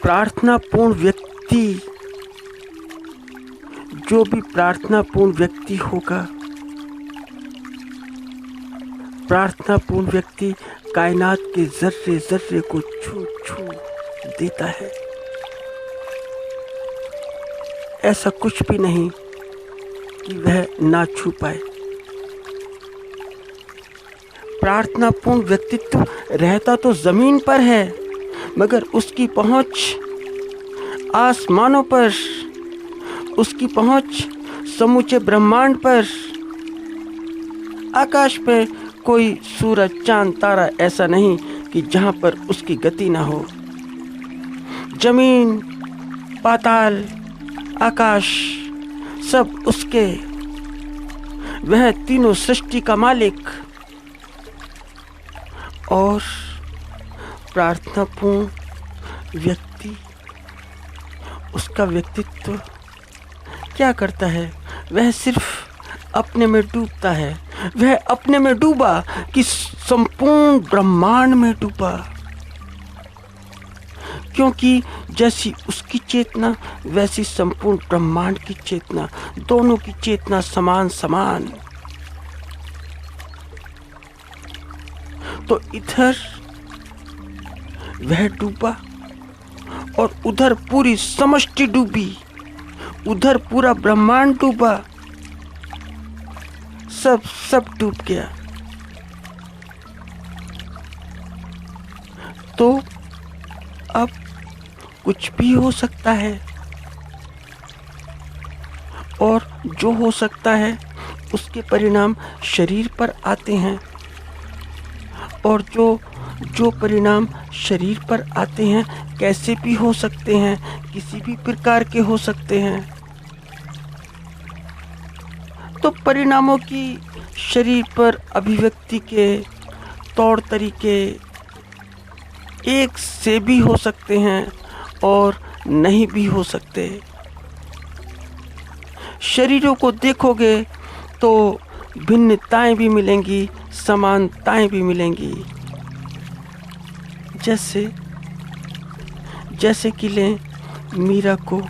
प्रार्थनापूर्ण व्यक्ति, जो भी प्रार्थनापूर्ण व्यक्ति होगा, प्रार्थनापूर्ण व्यक्ति कायनात के जर्रे जर्रे को छू छू देता है। ऐसा कुछ भी नहीं कि वह ना छू पाए। प्रार्थनापूर्ण व्यक्तित्व रहता तो जमीन पर है, मगर उसकी पहुंच आसमानों पर, उसकी पहुंच समूचे ब्रह्मांड पर। आकाश पे कोई सूरज चांद तारा ऐसा नहीं कि जहां पर उसकी गति ना हो। जमीन, पाताल, आकाश सब उसके। वह तीनों सृष्टि का मालिक। और प्रार्थनापूर्ण व्यक्ति, उसका व्यक्तित्व क्या करता है? वह सिर्फ अपने में डूबता है। वह अपने में डूबा कि संपूर्ण ब्रह्मांड में डूबा, क्योंकि जैसी उसकी चेतना वैसी संपूर्ण ब्रह्मांड की चेतना, दोनों की चेतना समान समान। तो इधर वह डूबा और उधर पूरी समष्टि डूबी, उधर पूरा ब्रह्मांड डूबा, सब डूब गया। तो अब कुछ भी हो सकता है, और जो हो सकता है उसके परिणाम शरीर पर आते हैं, और जो परिणाम शरीर पर आते हैं कैसे भी हो सकते हैं, किसी भी प्रकार के हो सकते हैं। तो परिणामों की शरीर पर अभिव्यक्ति के तौर तरीके एक से भी हो सकते हैं और नहीं भी हो सकते। शरीरों को देखोगे तो भिन्नताएं भी मिलेंगी, समानताएं भी मिलेंगी। जैसे कि लें मीरा को।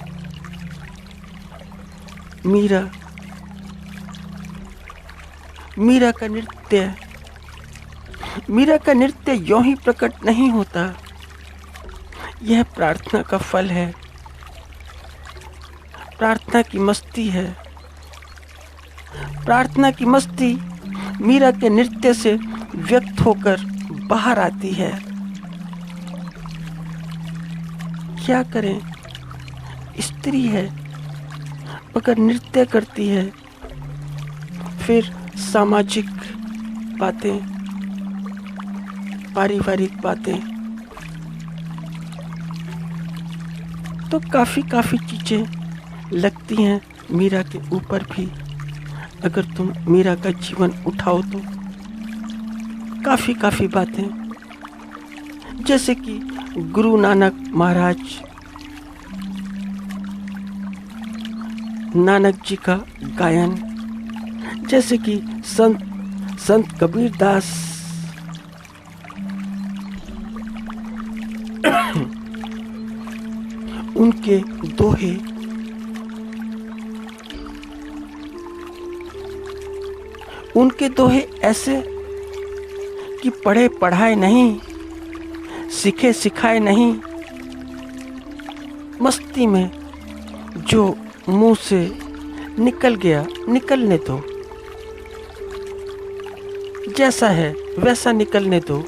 मीरा का नृत्य यूं ही प्रकट नहीं होता। यह प्रार्थना का फल है, प्रार्थना की मस्ती है। प्रार्थना की मस्ती मीरा के नृत्य से व्यक्त होकर बाहर आती है। क्या करें, स्त्री है मगर नृत्य करती है। फिर सामाजिक बातें, पारिवारिक बातें, तो काफ़ी चीज़ें लगती हैं मीरा के ऊपर भी। अगर तुम मीरा का जीवन उठाओ तो काफ़ी बातें, जैसे कि गुरु नानक महाराज, नानक जी का गायन, जैसे कि संत कबीरदास, उनके दोहे, ऐसे कि पढ़े पढ़ाए नहीं, सीखे सिखाए नहीं, मस्ती में जो मुंह से निकल गया निकलने दो, जैसा है वैसा निकलने दो।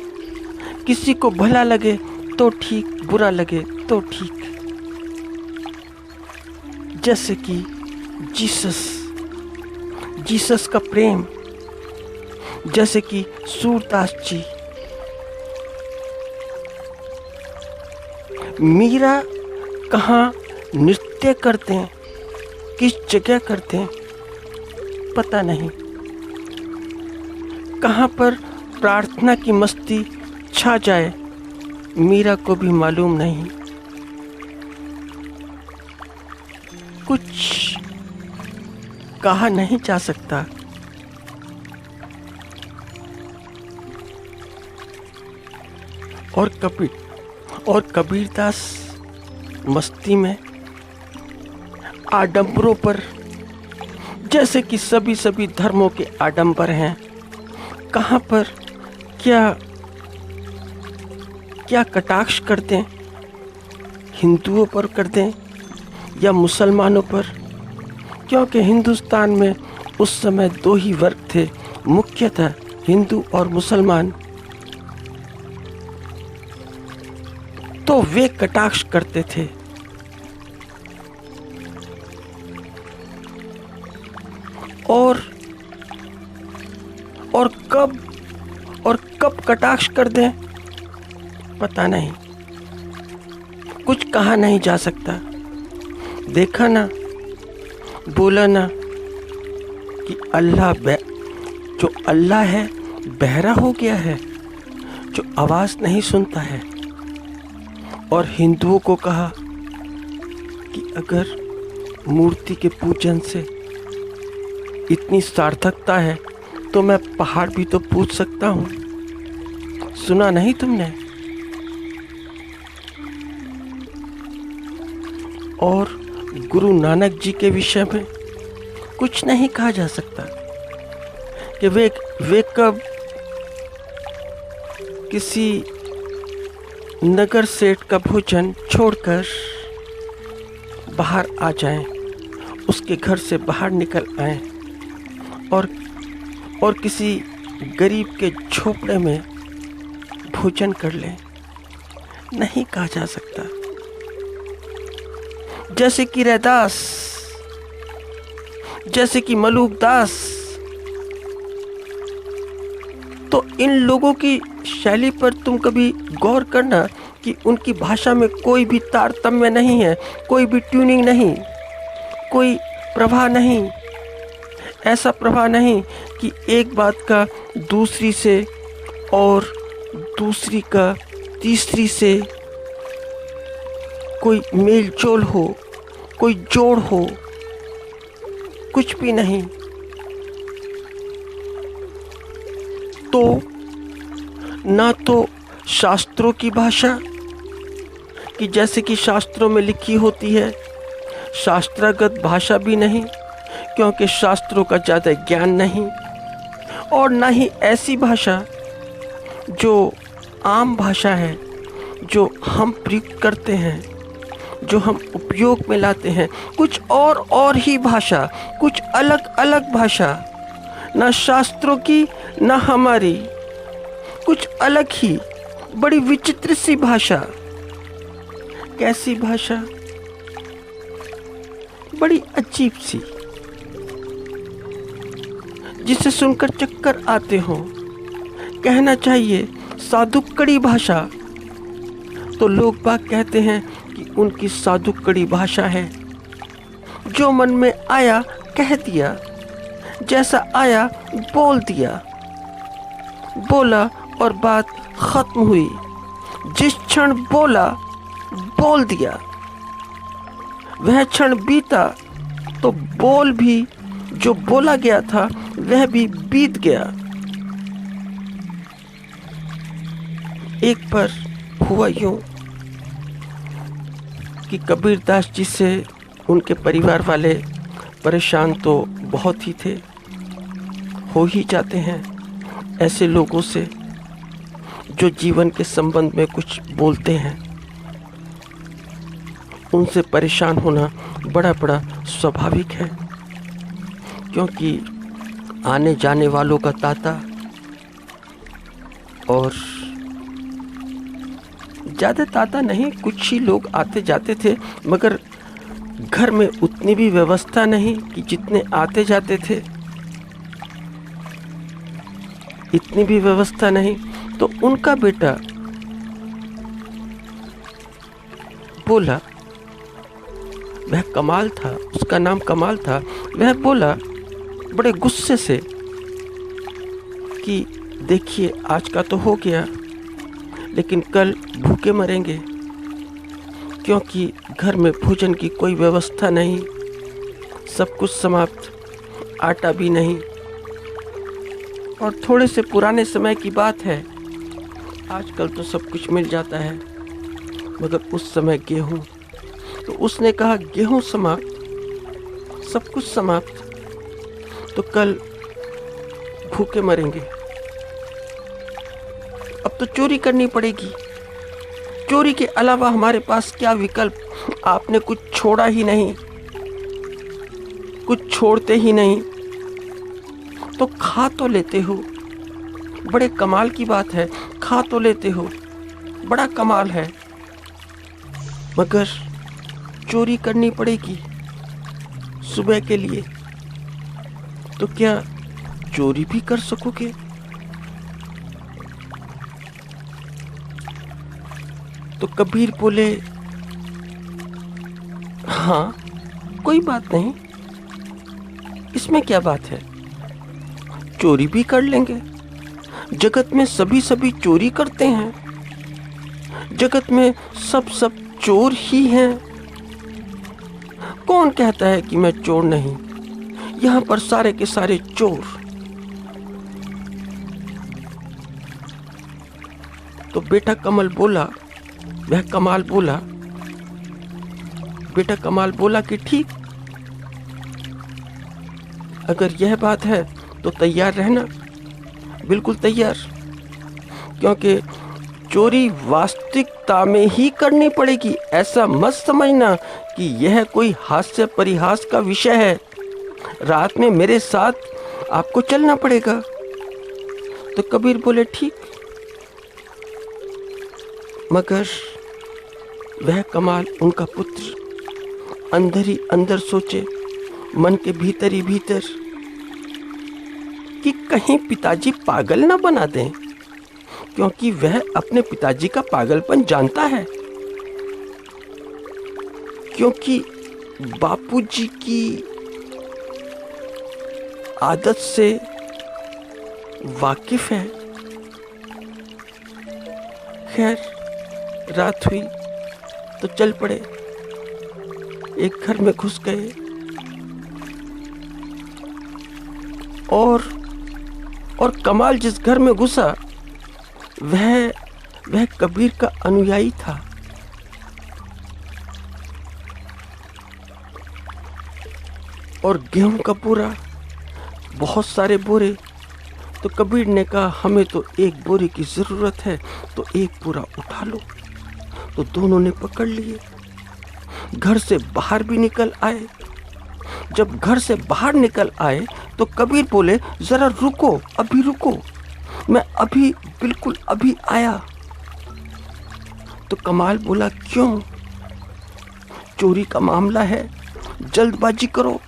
किसी को भला लगे तो ठीक, बुरा लगे तो ठीक। जैसे कि जीसस का प्रेम, जैसे कि सूरदास जी। मीरा कहाँ नृत्य करते हैं, किस जगह करते हैं पता नहीं। कहाँ पर प्रार्थना की मस्ती छा जाए मीरा को भी मालूम नहीं। कुछ कहा नहीं जा सकता। और कबीरदास मस्ती में, आडंबरों पर, जैसे कि सभी धर्मों के आडंबर हैं, कहाँ पर क्या क्या कटाक्ष कर दें, हिंदुओं पर कर दें या मुसलमानों पर, क्योंकि हिंदुस्तान में उस समय दो ही वर्ग थे, मुख्यतः हिंदू और मुसलमान। तो वे कटाक्ष करते थे। और कब कटाक्ष कर दें पता नहीं, कुछ कहा नहीं जा सकता। देखा ना, बोला ना कि जो अल्लाह है बहरा हो गया है, जो आवाज़ नहीं सुनता है। और हिंदुओं को कहा कि अगर मूर्ति के पूजन से इतनी सार्थकता है तो मैं पहाड़ भी तो पूज सकता हूँ। सुना नहीं तुमने? और गुरु नानक जी के विषय में कुछ नहीं कहा जा सकता कि वे कब किसी नगर सेठ का भोजन छोड़कर बाहर आ जाएं, उसके घर से बाहर निकल आएं और किसी गरीब के झोपड़े में भोजन कर लें, नहीं कहा जा सकता। जैसे कि रैदास, जैसे कि मलूक दास, तो इन लोगों की शैली पर तुम कभी गौर करना कि उनकी भाषा में कोई भी तारतम्य नहीं है, कोई भी ट्यूनिंग नहीं, कोई प्रवाह नहीं, ऐसा प्रवाह नहीं कि एक बात का दूसरी से और दूसरी का तीसरी से कोई मेल जोल हो, कोई जोड़ हो, कुछ भी नहीं। तो ना तो शास्त्रों की भाषा कि जैसे कि शास्त्रों में लिखी होती है, शास्त्रागत भाषा भी नहीं, क्योंकि शास्त्रों का ज़्यादा ज्ञान नहीं, और ना ही ऐसी भाषा जो आम भाषा है, जो हम प्रयुक्त करते हैं, जो हम उपयोग में लाते हैं। कुछ और ही भाषा, कुछ अलग भाषा, ना शास्त्रों की ना हमारी, कुछ अलग ही, बड़ी विचित्र सी भाषा। कैसी भाषा? बड़ी अजीब सी, जिसे सुनकर चक्कर आते हो। कहना चाहिए साधुकड़ी भाषा, तो लोग बाग कहते हैं कि उनकी साधुकड़ी भाषा है। जो मन में आया कह दिया, जैसा आया बोल दिया, बोला और बात खत्म हुई। जिस क्षण बोला बोल दिया, वह क्षण बीता तो बोल भी, जो बोला गया था वह भी बीत गया। एक बार हुआ यूं कि कबीरदास जी से उनके परिवार वाले परेशान तो बहुत ही थे, हो ही जाते हैं ऐसे लोगों से जो जीवन के संबंध में कुछ बोलते हैं। उनसे परेशान होना बड़ा स्वाभाविक है, क्योंकि आने जाने वालों का ताता, और ज़्यादा ताता नहीं, कुछ ही लोग आते जाते थे, मगर घर में उतनी भी व्यवस्था नहीं कि जितने आते जाते थे, इतनी भी व्यवस्था नहीं। तो उनका बेटा बोला, वह कमाल था, उसका नाम कमाल था, वह बोला बड़े गुस्से से कि देखिए आज का तो हो गया, लेकिन कल भूखे मरेंगे, क्योंकि घर में भोजन की कोई व्यवस्था नहीं, सब कुछ समाप्त, आटा भी नहीं। और थोड़े से पुराने समय की बात है, आजकल तो सब कुछ मिल जाता है, मगर उस समय गेहूँ तो उसने कहा, गेहूं समाप्त, सब कुछ समाप्त, तो कल भूखे मरेंगे। अब तो चोरी करनी पड़ेगी। चोरी के अलावा हमारे पास क्या विकल्प? आपने कुछ छोड़ा ही नहीं, कुछ छोड़ते ही नहीं, तो खा तो लेते हो। बड़े कमाल की बात है, खा तो लेते हो, बड़ा कमाल है। मगर चोरी करनी पड़ेगी सुबह के लिए, तो क्या चोरी भी कर सकोगे? तो कबीर बोले, हाँ, कोई बात नहीं, इसमें क्या बात है, चोरी भी कर लेंगे। जगत में सभी चोरी करते हैं, जगत में सब चोर ही हैं। कौन कहता है कि मैं चोर नहीं? यहां पर सारे के सारे चोर। तो बेटा कमल बोला, वह कमाल बोला, बेटा कमाल बोला कि ठीक, अगर यह बात है तो तैयार रहना, बिल्कुल तैयार। क्योंकि चोरी वास्तविकता में ही करनी पड़ेगी। ऐसा मत समझना कि यह कोई हास्य परिहास का विषय है। रात में मेरे साथ आपको चलना पड़ेगा। तो कबीर बोले, ठीक। मगर वह कमाल, उनका पुत्र, अंदर ही अंदर सोचे, मन के भीतर ही भीतर, कि कहीं पिताजी पागल ना बना दें, क्योंकि वह अपने पिताजी का पागलपन जानता है, क्योंकि बापूजी की आदत से वाकिफ है। खैर, रात हुई तो चल पड़े, एक घर में घुस गए और कमाल जिस घर में घुसा वह कबीर का अनुयायी था। और गेहूं का बोरा, बहुत सारे बोरे। तो कबीर ने कहा, हमें तो एक बोरे की जरूरत है, तो एक बोरा उठा लो। तो दोनों ने पकड़ लिए, घर से बाहर भी निकल आए। जब घर से बाहर निकल आए तो कबीर बोले, जरा रुको, अभी रुको, मैं अभी, बिल्कुल अभी आया। तो कमाल बोला, क्यों? चोरी का मामला है, जल्दबाजी करो।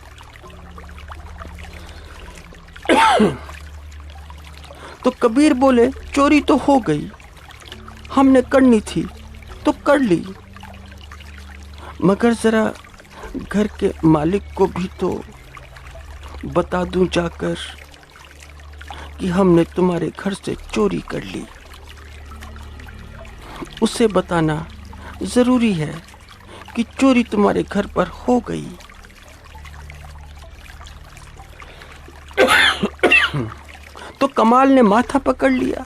तो कबीर बोले, चोरी तो हो गई, हमने करनी थी तो कर ली, मगर जरा घर के मालिक को भी तो बता दूं जाकर कि हमने तुम्हारे घर से चोरी कर ली। उसे बताना जरूरी है कि चोरी तुम्हारे घर पर हो गई। तो कमाल ने माथा पकड़ लिया,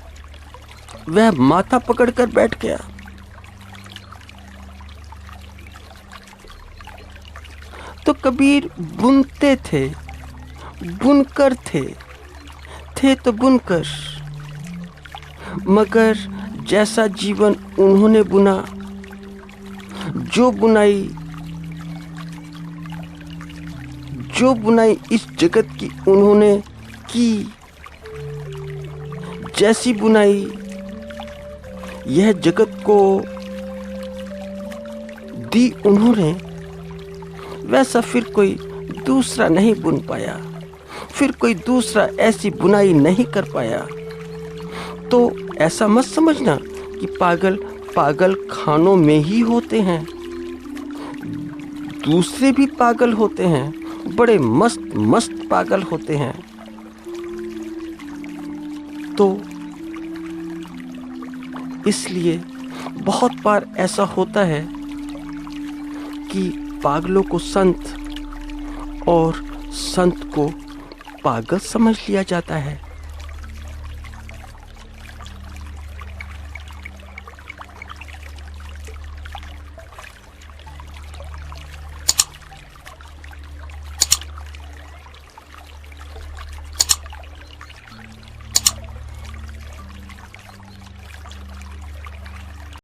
वह माथा पकड़कर बैठ गया। तो कबीर बुनते थे, बुनकर थे तो बुनकर, मगर जैसा जीवन उन्होंने बुना, जो बुनाई इस जगत की उन्होंने की, जैसी बुनाई यह जगत को दी उन्होंने, वैसा फिर कोई दूसरा नहीं बुन पाया, फिर कोई दूसरा ऐसी बुनाई नहीं कर पाया। तो ऐसा मत समझना कि पागल खानों में ही होते हैं, दूसरे भी पागल होते हैं, बड़े मस्त पागल होते हैं। तो इसलिए बहुत बार ऐसा होता है कि पागलों को संत और संत को पागल समझ लिया जाता है।